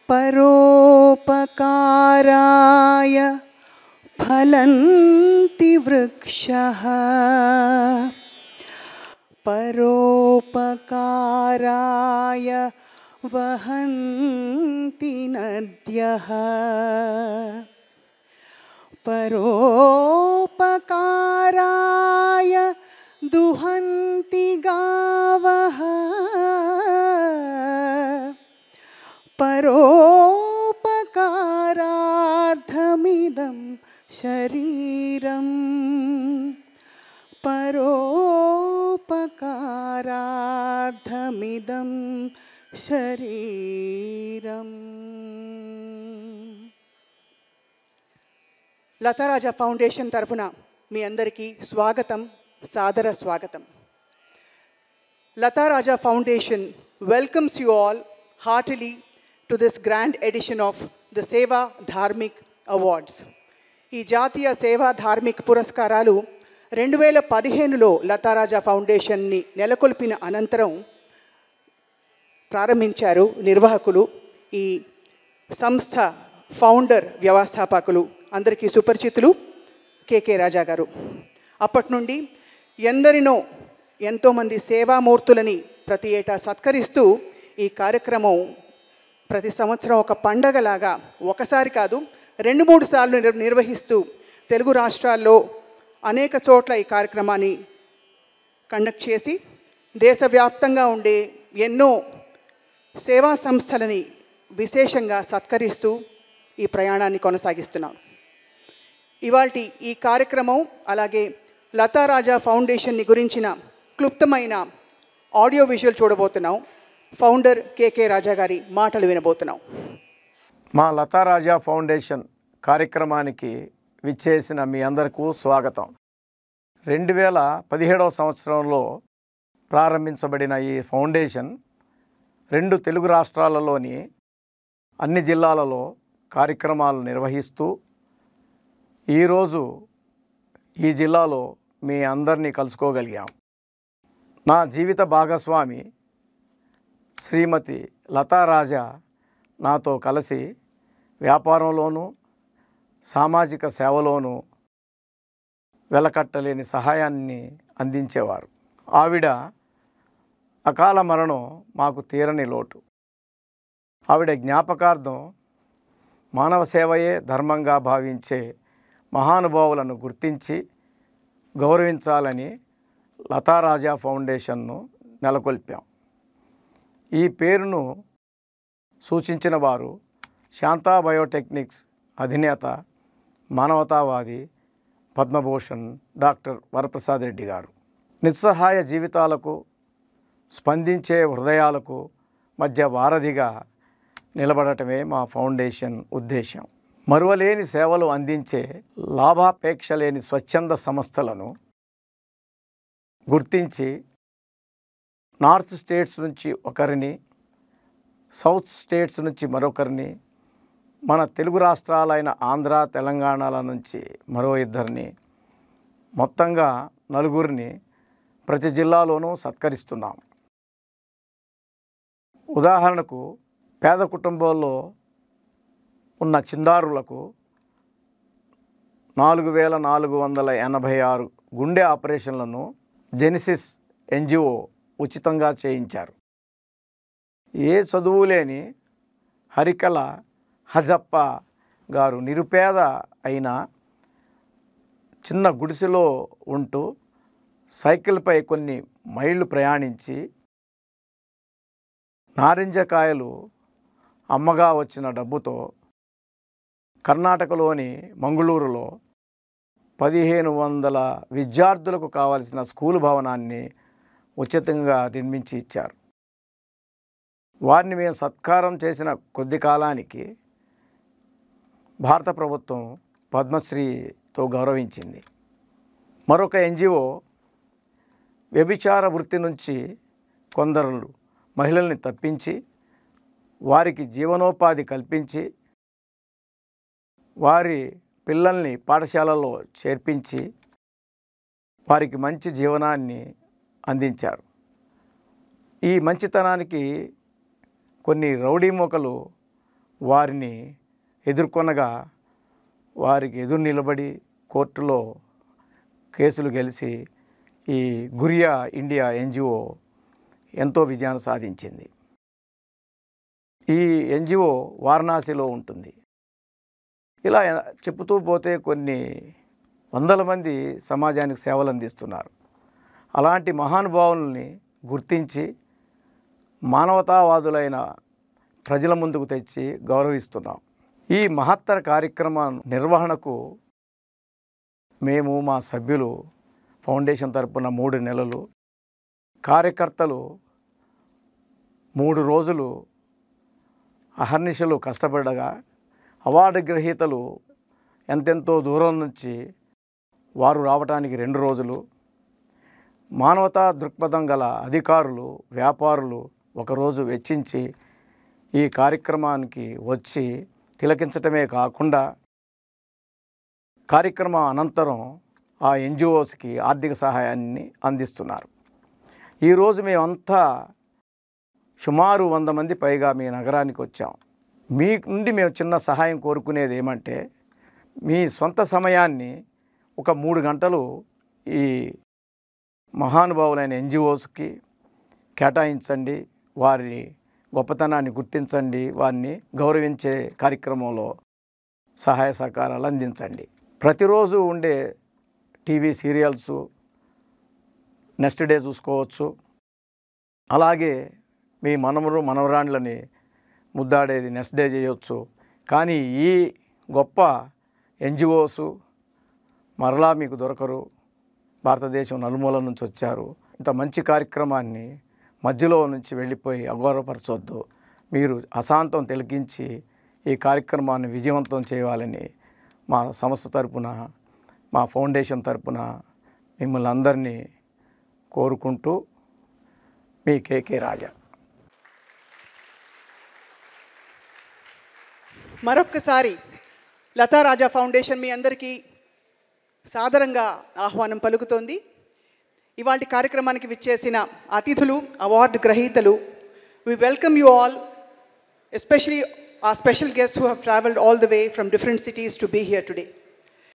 పరోపకారాయ ఫలంతి వృక్షః పరోపకారాయ వహంతి నద్యః పరోపకారాయ దుహంతి గావః పరోపకారార్థమిదం శరీరం పరోపకారార్థమిదం శరీరం. లతారాజా ఫౌండేషన్ తరఫున మీ అందరికీ స్వాగతం, సాదర స్వాగతం. Latharaja foundation welcomes you all heartily to this grand edition of the Seva Dharmik Awards. ఈ జాతీయ సేవా ధార్మిక్ పురస్కారాలు 2015లో లతారాజా ఫౌండేషన్ని నెలకొల్పిన అనంతరం ప్రారంభించారు నిర్వాహకులు. ఈ సంస్థ ఫౌండర్ వ్యవస్థాపకులు అందరికీ సుపరిచితులు కేకే రాజా గారు. అప్పటి నుండి ఎంతోమంది సేవామూర్తులని ప్రతి ఏటా సత్కరిస్తూ ఈ కార్యక్రమం ప్రతి సంవత్సరం ఒక పండగలాగా ఒకసారి కాదు 2-3 సార్లు నిర్వహిస్తూ తెలుగు రాష్ట్రాల్లో అనేక చోట్ల ఈ కార్యక్రమాన్ని కండక్ట్ చేసి దేశవ్యాప్తంగా ఉండే ఎన్నో సేవా సంస్థలని విశేషంగా సత్కరిస్తూ ఈ ప్రయాణాన్ని కొనసాగిస్తున్నాం. ఇవాల్టి ఈ కార్యక్రమం అలాగే లతారాజా ఫౌండేషన్ని గురించిన క్లుప్తమైన ఆడియో విజువల్ చూడబోతున్నాం. ఫౌండర్ కేకే రాజా గారి మాటలు వినబోతున్నాం. మా లతారాజా ఫౌండేషన్ కార్యక్రమానికి విచ్చేసిన మీ అందరికీ స్వాగతం. 2017వ సంవత్సరంలో ప్రారంభించబడిన ఈ ఫౌండేషన్ 2 తెలుగు రాష్ట్రాలలోని అన్ని జిల్లాలలో కార్యక్రమాలు నిర్వహిస్తూ ఈరోజు ఈ జిల్లాలో మీ అందరినీ కలుసుకోగలిగాం. నా జీవిత భాగస్వామి శ్రీమతి లతారాజా నాతో కలిసి వ్యాపారంలోనూ సామాజిక సేవలోనూ వెలకట్టలేని సహాయాన్ని అందించేవారు. ఆవిడ అకాల మరణం మాకు తీరని లోటు. ఆవిడ జ్ఞాపకార్థం మానవ సేవయే ధర్మంగా భావించే మహానుభావులను గుర్తించి గౌరవించాలని లతారాజా ఫౌండేషన్ను నెలకొల్పాం. ఈ పేరును సూచించిన వారు శాంతా బయోటెక్నిక్స్ అధినేత మానవతావాది పద్మభూషణ్ డాక్టర్ వరప్రసాద్ రెడ్డి గారు. నిస్సహాయ జీవితాలకు స్పందించే హృదయాలకు మధ్య వారధిగా నిలబడటమే మా ఫౌండేషన్ ఉద్దేశం. మరువలేని సేవలు అందించే లాభాపేక్ష లేని స్వచ్ఛంద సంస్థలను గుర్తించి నార్త్ స్టేట్స్ నుంచి ఒకరిని, సౌత్ స్టేట్స్ నుంచి మరొకరిని, మన తెలుగు రాష్ట్రాలైన ఆంధ్ర తెలంగాణల నుంచి మరో 2 మొత్తంగా 4 ప్రతి జిల్లాలోనూ సత్కరిస్తున్నాం. ఉదాహరణకు పేద కుటుంబాల్లో ఉన్న చిన్నారులకు 4486 గుండె ఆపరేషన్లను జెనిసిస్ ఎన్జిఓ ఉచితంగా చేయించారు. ఏ చదువు లేని హరికల హజప్ప గారు నిరుపేద అయిన చిన్న గుడిసెలో ఉంటూ సైకిల్పై కొన్ని మైళ్ళు ప్రయాణించి నారింజకాయలు అమ్మగా వచ్చిన డబ్బుతో కర్ణాటకలోని మంగళూరులో 1500 విద్యార్థులకు కావలసిన స్కూలు భవనాన్ని ఉచితంగా నిర్మించి ఇచ్చారు. వారిని మేము సత్కారం చేసిన కొద్ది కాలానికి భారత ప్రభుత్వం పద్మశ్రీతో గౌరవించింది. మరొక ఎన్జిఓ వ్యభిచార వృత్తి నుంచి కొందరు మహిళల్ని తప్పించి వారికి జీవనోపాధి కల్పించి వారి పిల్లల్ని పాఠశాలలో చేర్పించి వారికి మంచి జీవనాన్ని అందించారు. ఈ మంచితనానికి కొన్ని రౌడీ మూకలు వారిని ఎదుర్కొనగా వారికి ఎదురు నిలబడి కోర్టులో కేసులు గెలిచి ఈ గురియా ఇండియా ఎన్జిఓ ఎంతో విజయాన్ని సాధించింది. ఈ ఎన్జిఓ వారణాసిలో ఉంటుంది. ఇలా చెప్పుతూ పోతే కొన్ని వందల మంది సమాజానికి సేవలు అందిస్తున్నారు. అలాంటి మహానుభావుల్ని గుర్తించి మానవతావాదులైన ప్రజల ముందుకు తెచ్చి గౌరవిస్తున్నాం. ఈ మహత్తర కార్యక్రమం నిర్వహణకు మేము మా సభ్యులు ఫౌండేషన్ తరపున 3 నెలలు, కార్యకర్తలు 3 రోజులు అహర్నిశలు కష్టపడగా, అవార్డు గ్రహీతలు ఎంతెంతో దూరం నుంచి వారు రావటానికి 2 రోజులు, మానవతా దృక్పథం గల అధికారులు, వ్యాపారులు ఒకరోజు వెచ్చించి ఈ కార్యక్రమానికి వచ్చి తిలకించటమే కాకుండా కార్యక్రమం అనంతరం ఆ ఎన్జిఓస్కి ఆర్థిక సహాయాన్ని అందిస్తున్నారు. ఈరోజు మేమంతా సుమారు 100 మంది పైగా మీ నగరానికి వచ్చాం. మీ నుండి మేము చిన్న సహాయం కోరుకునేది ఏమంటే, మీ సొంత సమయాన్ని ఒక 3 గంటలు ఈ మహానుభావులైన ఎన్జిఓస్కి కేటాయించండి. వారి గొప్పతనాన్ని గుర్తించండి. వారిని గౌరవించే కార్యక్రమంలో సహాయ సహకారాలు అందించండి. ప్రతిరోజు ఉండే టీవీ సీరియల్స్ నెక్స్ట్ డే చూసుకోవచ్చు. అలాగే మీ మనవరాండ్లని ముద్దాడేది నెక్స్ట్ డే చేయొచ్చు. కానీ ఈ గొప్ప ఎన్జిఓస్ మరలా మీకు దొరకరు. భారతదేశం నలుమూల నుంచి వచ్చారు. ఇంత మంచి కార్యక్రమాన్ని మధ్యలో నుంచి వెళ్ళిపోయి అగౌరవపరచొద్దు. మీరు అశాంతం తిలకించి ఈ కార్యక్రమాన్ని విజయవంతం చేయాలని మా సంస్థ తరపున, మా ఫౌండేషన్ తరపున మిమ్మల్ని అందరినీ కోరుకుంటూ మీ కేకే రాజా. మరొక్కసారి లతా రాజా ఫౌండేషన్ మీ అందరికీ సాదరంగా ఆహ్వానం పలుకుతోంది. ఇవాళ కార్యక్రమానికి విచ్చేసిన అతిథులు, award గ్రహీతలు, we welcome you all, especially our special guests who have traveled all the way from different cities to be here today.